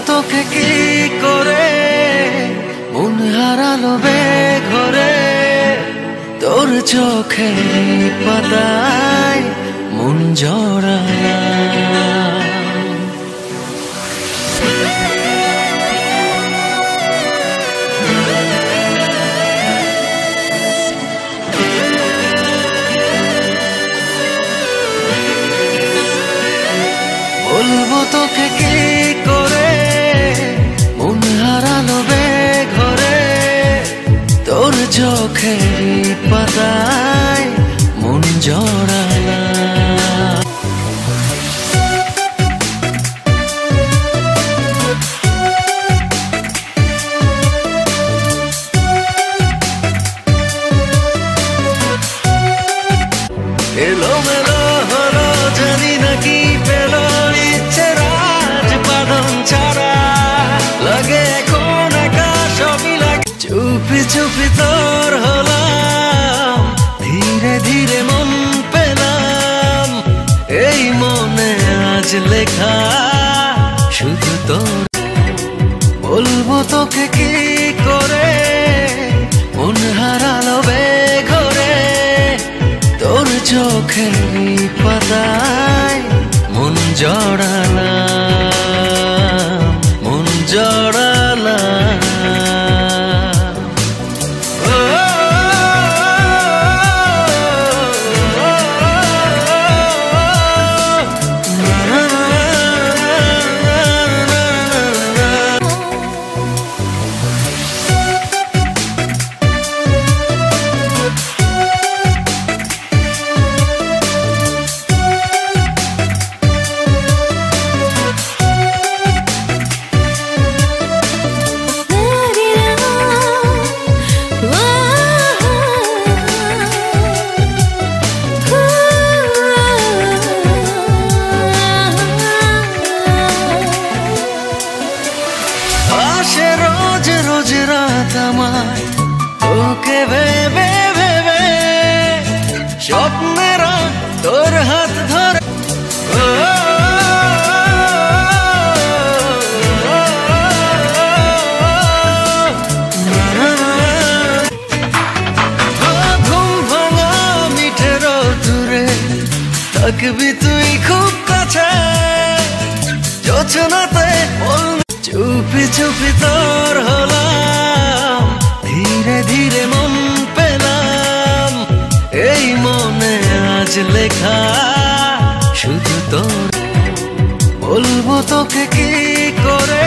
তোকে কি করে, মন হারালো বেঘরে তোর চোখের পাতায় মন জড়ালাম। বলবো তোকে কি করে, মন হারালো বেঘরে তোর চোখের পাতায় মন জড়ালাম। এলোমেলো হলো জানি না কি পেলো, ইচ্ছে রাজ বাঁধন ছাড়া লাগে এখন একা সবই লাগে। চুপি চুপি তোর হলাম, ধীরে ধীরে মন পেলাম, এই মনে আজ লেখা শুধু তোর। বলবো তোকে কি করে, মন হারালো বেঘরে তোর চোখের পাতায় মন জড়ালাম, মন জড়ালাম। রোজ রোজ রাত আমায় তোকে ভেবে ভেবে, স্বপ্নেরা তোর হাত ধরে ঘুম ভাঙা মিঠে রোদুরে থাকবি তুই খুব কাছে, যোচনাতে চুপি চুপি তোর হলাম, ধীরে ধীরে মন পেলাম, এই মনে আজ লেখা শুধু তোর। বলবো তোকে কি করে,